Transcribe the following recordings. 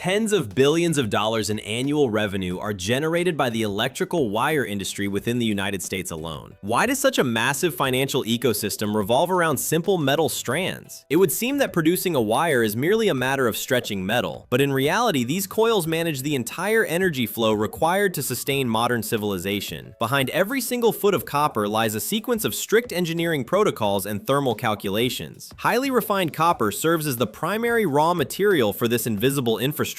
Tens of billions of dollars in annual revenue are generated by the electrical wire industry within the United States alone. Why does such a massive financial ecosystem revolve around simple metal strands? It would seem that producing a wire is merely a matter of stretching metal, but in reality, these coils manage the entire energy flow required to sustain modern civilization. Behind every single foot of copper lies a sequence of strict engineering protocols and thermal calculations. Highly refined copper serves as the primary raw material for this invisible infrastructure.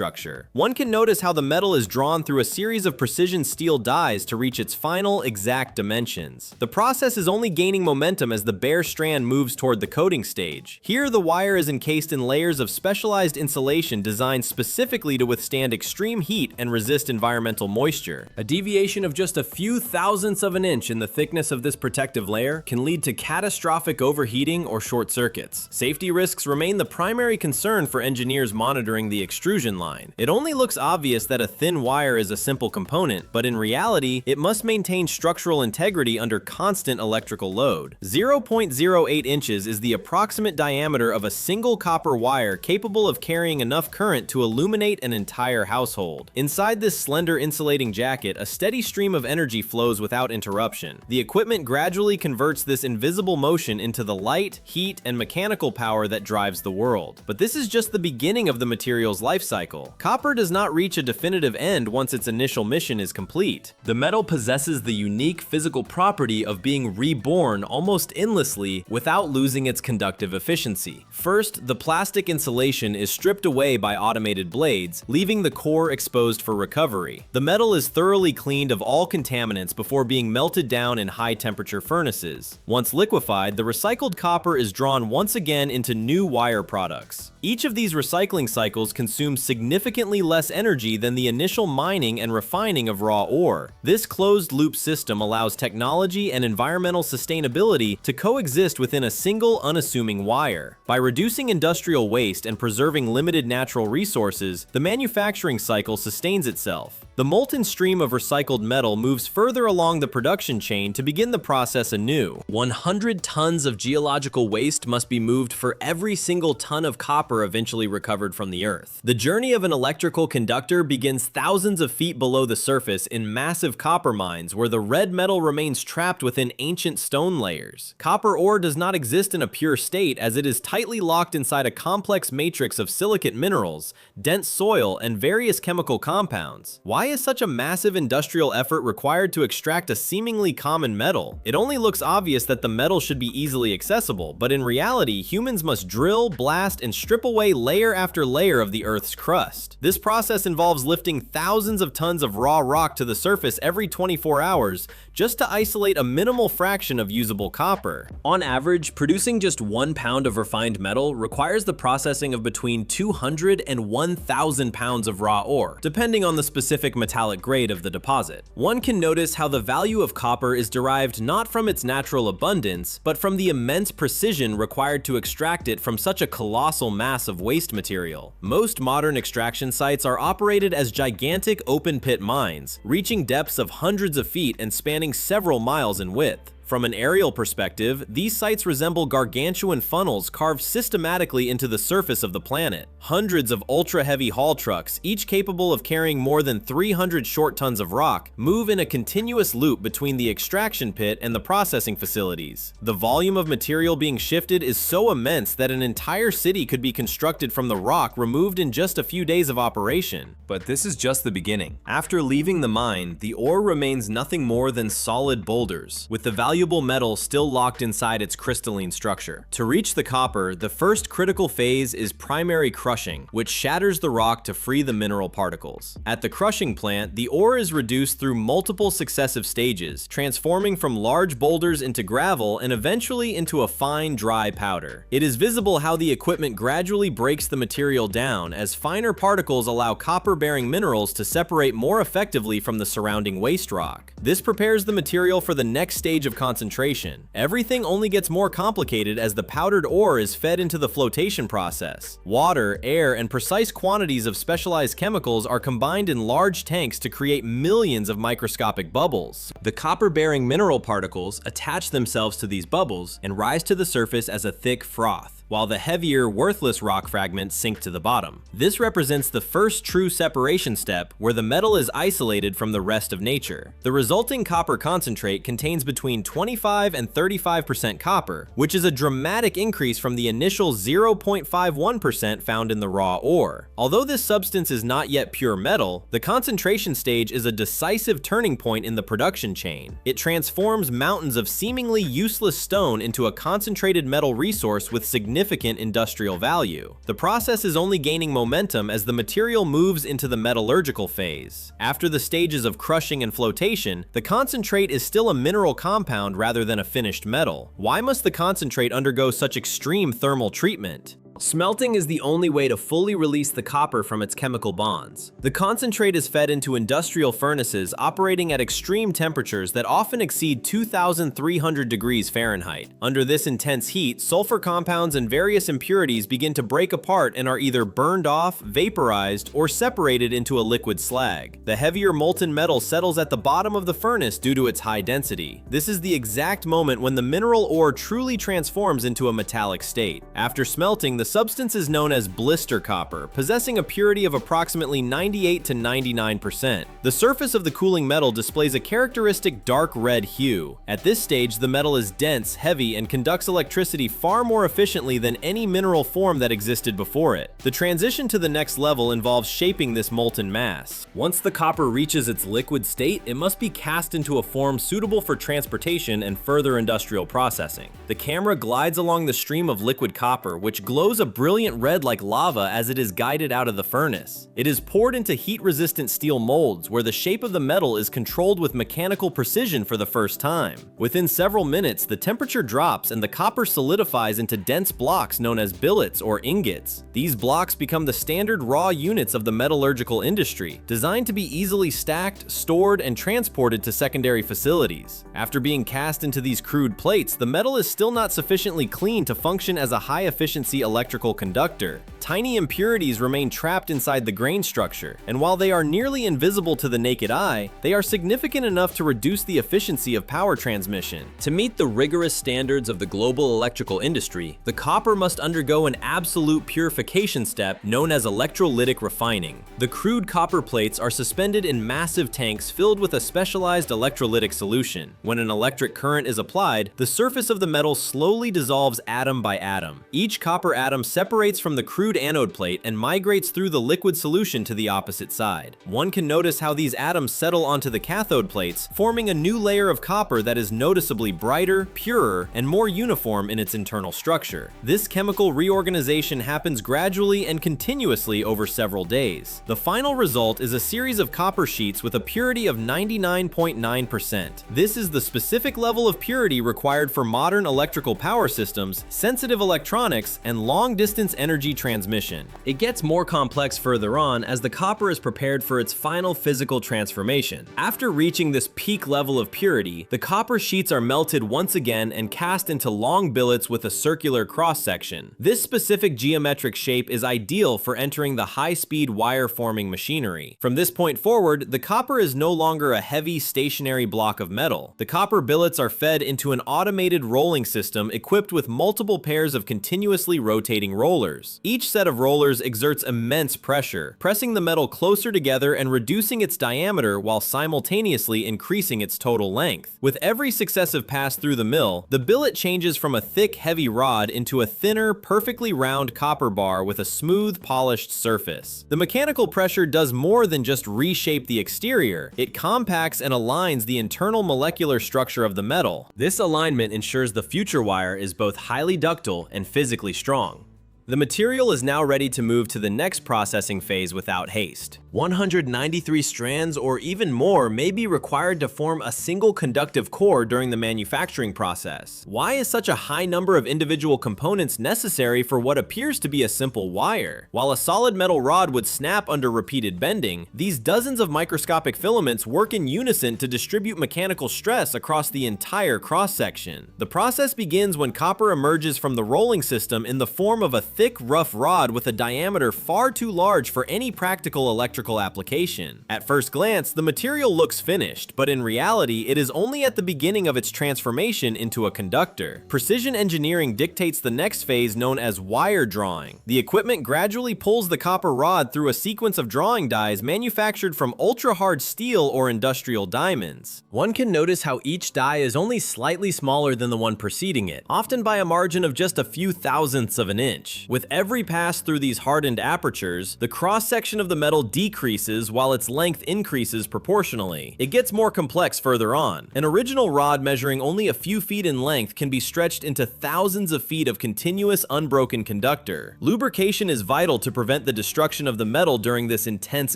One can notice how the metal is drawn through a series of precision steel dies to reach its final exact dimensions. The process is only gaining momentum as the bare strand moves toward the coating stage. Here, the wire is encased in layers of specialized insulation designed specifically to withstand extreme heat and resist environmental moisture. A deviation of just a few thousandths of an inch in the thickness of this protective layer can lead to catastrophic overheating or short circuits. Safety risks remain the primary concern for engineers monitoring the extrusion line. It only looks obvious that a thin wire is a simple component, but in reality, it must maintain structural integrity under constant electrical load. 0.08 inches is the approximate diameter of a single copper wire capable of carrying enough current to illuminate an entire household. Inside this slender insulating jacket, a steady stream of energy flows without interruption. The equipment gradually converts this invisible motion into the light, heat, and mechanical power that drives the world. But this is just the beginning of the material's life cycle. Copper does not reach a definitive end once its initial mission is complete. The metal possesses the unique physical property of being reborn almost endlessly without losing its conductive efficiency. First, the plastic insulation is stripped away by automated blades, leaving the core exposed for recovery. The metal is thoroughly cleaned of all contaminants before being melted down in high-temperature furnaces. Once liquefied, the recycled copper is drawn once again into new wire products. Each of these recycling cycles consumes significantly less energy than the initial mining and refining of raw ore. This closed-loop system allows technology and environmental sustainability to coexist within a single, unassuming wire. By reducing industrial waste and preserving limited natural resources, the manufacturing cycle sustains itself. The molten stream of recycled metal moves further along the production chain to begin the process anew. 100 tons of geological waste must be moved for every single ton of copper eventually recovered from the earth. The journey of an electrical conductor begins thousands of feet below the surface in massive copper mines where the red metal remains trapped within ancient stone layers. Copper ore does not exist in a pure state as it is tightly locked inside a complex matrix of silicate minerals, dense soil, and various chemical compounds. Why is such a massive industrial effort required to extract a seemingly common metal? It only looks obvious that the metal should be easily accessible, but in reality, humans must drill, blast, and strip away layer after layer of the Earth's crust. This process involves lifting thousands of tons of raw rock to the surface every 24 hours just to isolate a minimal fraction of usable copper. On average, producing just 1 pound of refined metal requires the processing of between 200 and 1,000 pounds of raw ore, depending on the specific metallic grade of the deposit. One can notice how the value of copper is derived not from its natural abundance, but from the immense precision required to extract it from such a colossal mass of waste material. Most modern extraction sites are operated as gigantic open-pit mines, reaching depths of hundreds of feet and spanning several miles in width. From an aerial perspective, these sites resemble gargantuan funnels carved systematically into the surface of the planet. Hundreds of ultra-heavy haul trucks, each capable of carrying more than 300 short tons of rock, move in a continuous loop between the extraction pit and the processing facilities. The volume of material being shifted is so immense that an entire city could be constructed from the rock removed in just a few days of operation. But this is just the beginning. After leaving the mine, the ore remains nothing more than solid boulders, with the valuable metal still locked inside its crystalline structure. To reach the copper, the first critical phase is primary crushing, which shatters the rock to free the mineral particles. At the crushing plant, the ore is reduced through multiple successive stages, transforming from large boulders into gravel and eventually into a fine, dry powder. It is visible how the equipment gradually breaks the material down as finer particles allow copper-bearing minerals to separate more effectively from the surrounding waste rock. This prepares the material for the next stage of concentration. Everything only gets more complicated as the powdered ore is fed into the flotation process. Water, air, and precise quantities of specialized chemicals are combined in large tanks to create millions of microscopic bubbles. The copper-bearing mineral particles attach themselves to these bubbles and rise to the surface as a thick froth. while the heavier, worthless rock fragments sink to the bottom. This represents the first true separation step, where the metal is isolated from the rest of nature. The resulting copper concentrate contains between 25 and 35% copper, which is a dramatic increase from the initial 0.51% found in the raw ore. Although this substance is not yet pure metal, the concentration stage is a decisive turning point in the production chain. It transforms mountains of seemingly useless stone into a concentrated metal resource with significant industrial value. The process is only gaining momentum as the material moves into the metallurgical phase. After the stages of crushing and flotation, the concentrate is still a mineral compound rather than a finished metal. Why must the concentrate undergo such extreme thermal treatment? Smelting is the only way to fully release the copper from its chemical bonds. The concentrate is fed into industrial furnaces operating at extreme temperatures that often exceed 2,300 degrees Fahrenheit. Under this intense heat, sulfur compounds and various impurities begin to break apart and are either burned off, vaporized, or separated into a liquid slag. The heavier molten metal settles at the bottom of the furnace due to its high density. This is the exact moment when the mineral ore truly transforms into a metallic state. After smelting, the substance is known as blister copper, possessing a purity of approximately 98 to 99%. The surface of the cooling metal displays a characteristic dark red hue. At this stage, the metal is dense, heavy, and conducts electricity far more efficiently than any mineral form that existed before it. The transition to the next level involves shaping this molten mass. Once the copper reaches its liquid state, it must be cast into a form suitable for transportation and further industrial processing. The camera glides along the stream of liquid copper, which glows a brilliant red like lava as it is guided out of the furnace. It is poured into heat-resistant steel molds where the shape of the metal is controlled with mechanical precision for the first time. Within several minutes, the temperature drops and the copper solidifies into dense blocks known as billets or ingots. These blocks become the standard raw units of the metallurgical industry, designed to be easily stacked, stored, and transported to secondary facilities. After being cast into these crude plates, the metal is still not sufficiently clean to function as a high-efficiency electrical conductor. Tiny impurities remain trapped inside the grain structure, and while they are nearly invisible to the naked eye, they are significant enough to reduce the efficiency of power transmission. To meet the rigorous standards of the global electrical industry, the copper must undergo an absolute purification step known as electrolytic refining. The crude copper plates are suspended in massive tanks filled with a specialized electrolytic solution. When an electric current is applied, the surface of the metal slowly dissolves atom by atom. Each copper atom separates from the crude anode plate and migrates through the liquid solution to the opposite side. One can notice how these atoms settle onto the cathode plates, forming a new layer of copper that is noticeably brighter, purer, and more uniform in its internal structure. This chemical reorganization happens gradually and continuously over several days. The final result is a series of copper sheets with a purity of 99.9%. This is the specific level of purity required for modern electrical power systems, sensitive electronics, and long-distance energy transmission. It gets more complex further on as the copper is prepared for its final physical transformation. After reaching this peak level of purity, the copper sheets are melted once again and cast into long billets with a circular cross-section. This specific geometric shape is ideal for entering the high-speed wire-forming machinery. From this point forward, the copper is no longer a heavy, stationary block of metal. The copper billets are fed into an automated rolling system equipped with multiple pairs of continuously rotating rollers. Each set of rollers exerts immense pressure, pressing the metal closer together and reducing its diameter while simultaneously increasing its total length. With every successive pass through the mill, the billet changes from a thick, heavy rod into a thinner, perfectly round copper bar with a smooth, polished surface. The mechanical pressure does more than just reshape the exterior. It compacts and aligns the internal molecular structure of the metal. This alignment ensures the future wire is both highly ductile and physically strong. The material is now ready to move to the next processing phase without haste. 193 strands or even more may be required to form a single conductive core during the manufacturing process. Why is such a high number of individual components necessary for what appears to be a simple wire? While a solid metal rod would snap under repeated bending, these dozens of microscopic filaments work in unison to distribute mechanical stress across the entire cross-section. The process begins when copper emerges from the rolling system in the form of a thick, rough rod with a diameter far too large for any practical electrical application. At first glance, the material looks finished, but in reality, it is only at the beginning of its transformation into a conductor. Precision engineering dictates the next phase known as wire drawing. The equipment gradually pulls the copper rod through a sequence of drawing dies manufactured from ultra-hard steel or industrial diamonds. One can notice how each die is only slightly smaller than the one preceding it, often by a margin of just a few thousandths of an inch. With every pass through these hardened apertures, the cross-section of the metal decreases while its length increases proportionally. It gets more complex further on. An original rod measuring only a few feet in length can be stretched into thousands of feet of continuous unbroken conductor. Lubrication is vital to prevent the destruction of the metal during this intense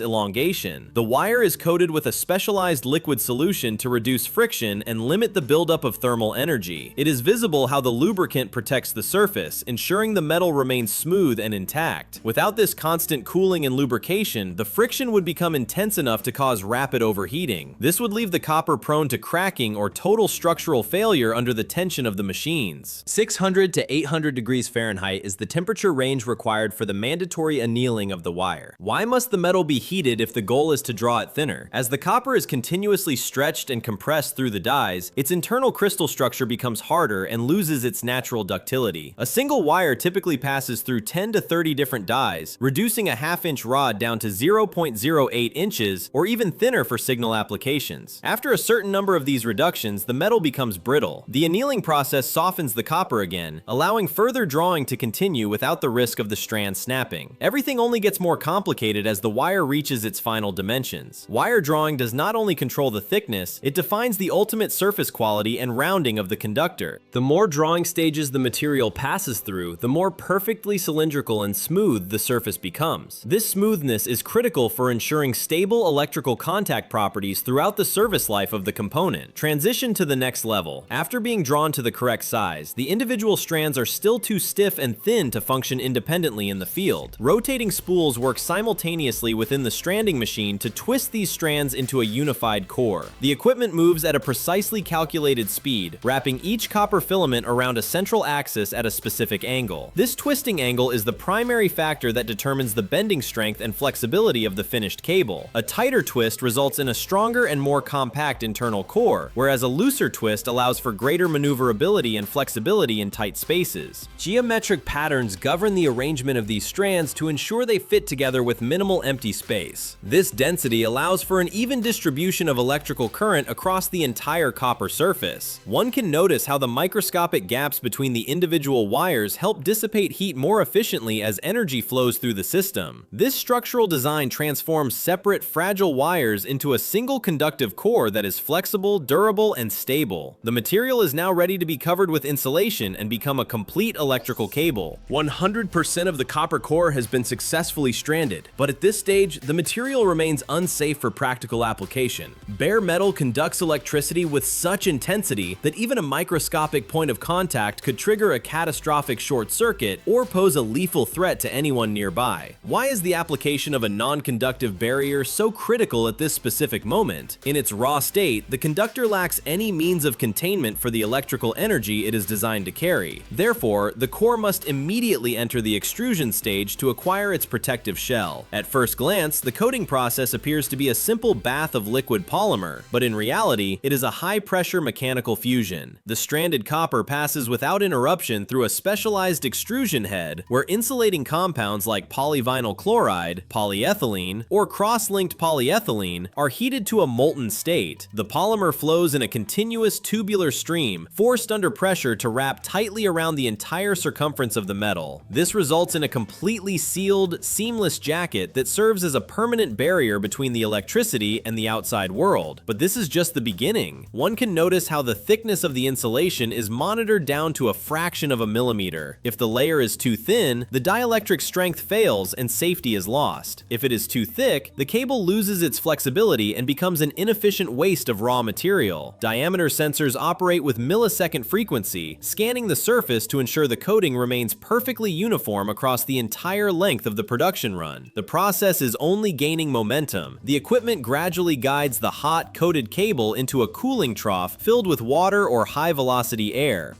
elongation. The wire is coated with a specialized liquid solution to reduce friction and limit the buildup of thermal energy. It is visible how the lubricant protects the surface, ensuring the metal remains smooth and intact. Without this constant cooling and lubrication, the friction would become intense enough to cause rapid overheating. This would leave the copper prone to cracking or total structural failure under the tension of the machines. 600 to 800 degrees Fahrenheit is the temperature range required for the mandatory annealing of the wire. Why must the metal be heated if the goal is to draw it thinner? As the copper is continuously stretched and compressed through the dies, its internal crystal structure becomes harder and loses its natural ductility. A single wire typically passes through 10 to 30 different dies, reducing a half-inch rod down to 0.08 inches or even thinner for signal applications. After a certain number of these reductions, the metal becomes brittle. The annealing process softens the copper again, allowing further drawing to continue without the risk of the strand snapping. Everything only gets more complicated as the wire reaches its final dimensions. Wire drawing does not only control the thickness, it defines the ultimate surface quality and rounding of the conductor. The more drawing stages the material passes through, the more perfectly cylindrical and smooth the surface becomes. This smoothness is critical for ensuring stable electrical contact properties throughout the service life of the component. Transition to the next level. After being drawn to the correct size, the individual strands are still too stiff and thin to function independently in the field. Rotating spools work simultaneously within the stranding machine to twist these strands into a unified core. The equipment moves at a precisely calculated speed, wrapping each copper filament around a central axis at a specific angle. This twisting angle is the primary factor that determines the bending strength and flexibility of the finished cable. A tighter twist results in a stronger and more compact internal core, whereas a looser twist allows for greater maneuverability and flexibility in tight spaces. Geometric patterns govern the arrangement of these strands to ensure they fit together with minimal empty space. This density allows for an even distribution of electrical current across the entire copper surface. One can notice how the microscopic gaps between the individual wires help dissipate heat more efficiently as energy flows through the system. This structural design transforms separate, fragile wires into a single conductive core that is flexible, durable, and stable. The material is now ready to be covered with insulation and become a complete electrical cable. 100% of the copper core has been successfully stranded, but at this stage, the material remains unsafe for practical application. Bare metal conducts electricity with such intensity that even a microscopic point of contact could trigger a catastrophic short circuit or pose a lethal threat to anyone nearby. Why is the application of a non-conductive barrier so critical at this specific moment? In its raw state, the conductor lacks any means of containment for the electrical energy it is designed to carry. Therefore, the core must immediately enter the extrusion stage to acquire its protective shell. At first glance, the coating process appears to be a simple bath of liquid polymer, but in reality, it is a high-pressure mechanical fusion. The stranded copper passes without interruption through a specialized extrusion head, where insulating compounds like polyvinyl chloride, polyethylene, or cross-linked polyethylene are heated to a molten state. The polymer flows in a continuous tubular stream, forced under pressure to wrap tightly around the entire circumference of the metal. This results in a completely sealed, seamless jacket that serves as a permanent barrier between the electricity and the outside world. But this is just the beginning. One can notice how the thickness of the insulation is monitored down to a fraction of a millimeter. If the layer is too thin, the dielectric strength fails and safety is lost. If it is too thick, the cable loses its flexibility and becomes an inefficient waste of raw material. Diameter sensors operate with millisecond frequency, scanning the surface to ensure the coating remains perfectly uniform across the entire length of the production run. The process is only gaining momentum. The equipment gradually guides the hot, coated cable into a cooling trough filled with water or high-velocity air.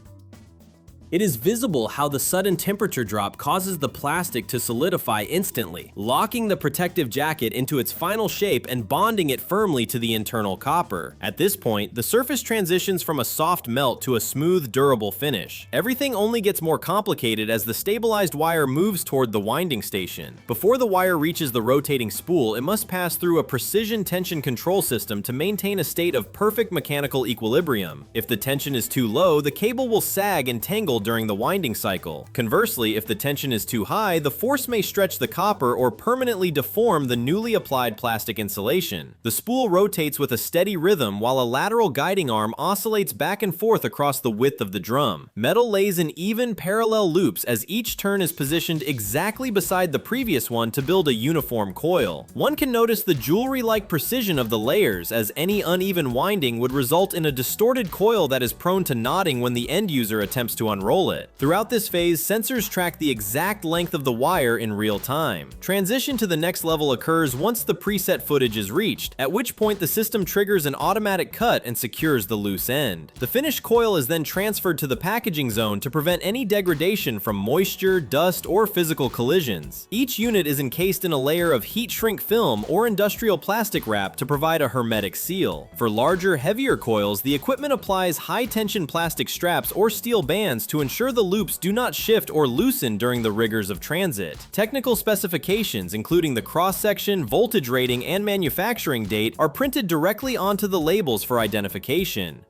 It is visible how the sudden temperature drop causes the plastic to solidify instantly, locking the protective jacket into its final shape and bonding it firmly to the internal copper. At this point, the surface transitions from a soft melt to a smooth, durable finish. Everything only gets more complicated as the stabilized wire moves toward the winding station. Before the wire reaches the rotating spool, it must pass through a precision tension control system to maintain a state of perfect mechanical equilibrium. If the tension is too low, the cable will sag and tangle during the winding cycle. Conversely, if the tension is too high, the force may stretch the copper or permanently deform the newly applied plastic insulation. The spool rotates with a steady rhythm while a lateral guiding arm oscillates back and forth across the width of the drum. Metal lays in even parallel loops as each turn is positioned exactly beside the previous one to build a uniform coil. One can notice the jewelry-like precision of the layers, as any uneven winding would result in a distorted coil that is prone to knotting when the end user attempts to unroll it. Throughout this phase, sensors track the exact length of the wire in real time. Transition to the next level occurs once the preset footage is reached, at which point the system triggers an automatic cut and secures the loose end. The finished coil is then transferred to the packaging zone to prevent any degradation from moisture, dust, or physical collisions. Each unit is encased in a layer of heat shrink film or industrial plastic wrap to provide a hermetic seal. For larger, heavier coils, the equipment applies high-tension plastic straps or steel bands to ensure the loops do not shift or loosen during the rigors of transit. Technical specifications, including the cross-section, voltage rating, and manufacturing date, are printed directly onto the labels for identification.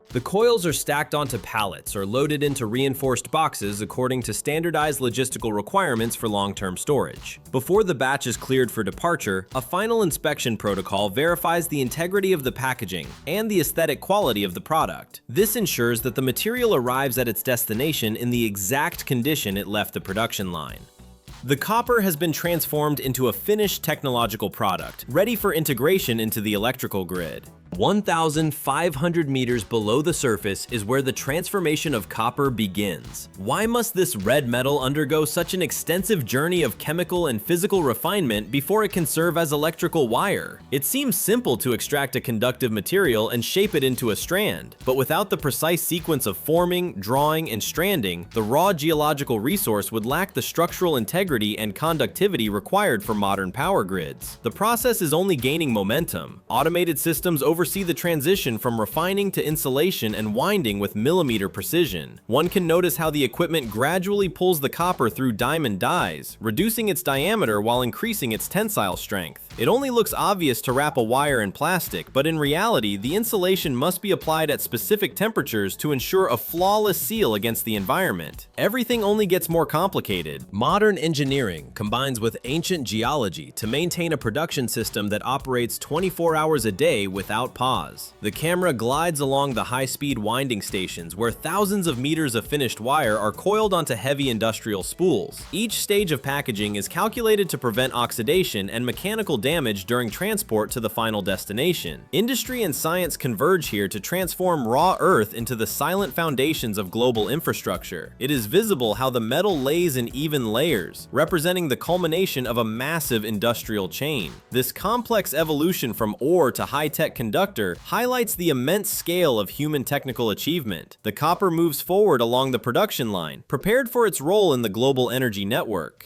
The coils are stacked onto pallets or loaded into reinforced boxes according to standardized logistical requirements for long-term storage. Before the batch is cleared for departure, a final inspection protocol verifies the integrity of the packaging and the aesthetic quality of the product. This ensures that the material arrives at its destination in the exact condition it left the production line. The copper has been transformed into a finished technological product, ready for integration into the electrical grid. 1,500 meters below the surface is where the transformation of copper begins. Why must this red metal undergo such an extensive journey of chemical and physical refinement before it can serve as electrical wire? It seems simple to extract a conductive material and shape it into a strand, but without the precise sequence of forming, drawing, and stranding, the raw geological resource would lack the structural integrity and conductivity required for modern power grids. The process is only gaining momentum. Automated systems oversee the transition from refining to insulation and winding with millimeter precision. One can notice how the equipment gradually pulls the copper through diamond dies, reducing its diameter while increasing its tensile strength. It only looks obvious to wrap a wire in plastic, but in reality, the insulation must be applied at specific temperatures to ensure a flawless seal against the environment. Everything only gets more complicated. Modern engineering combines with ancient geology to maintain a production system that operates 24 hours a day without pause. The camera glides along the high-speed winding stations where thousands of meters of finished wire are coiled onto heavy industrial spools. Each stage of packaging is calculated to prevent oxidation and mechanical damage during transport to the final destination. Industry and science converge here to transform raw earth into the silent foundations of global infrastructure. It is visible how the metal lays in even layers, representing the culmination of a massive industrial chain. This complex evolution from ore to high-tech conductor highlights the immense scale of human technical achievement. The copper moves forward along the production line, prepared for its role in the global energy network.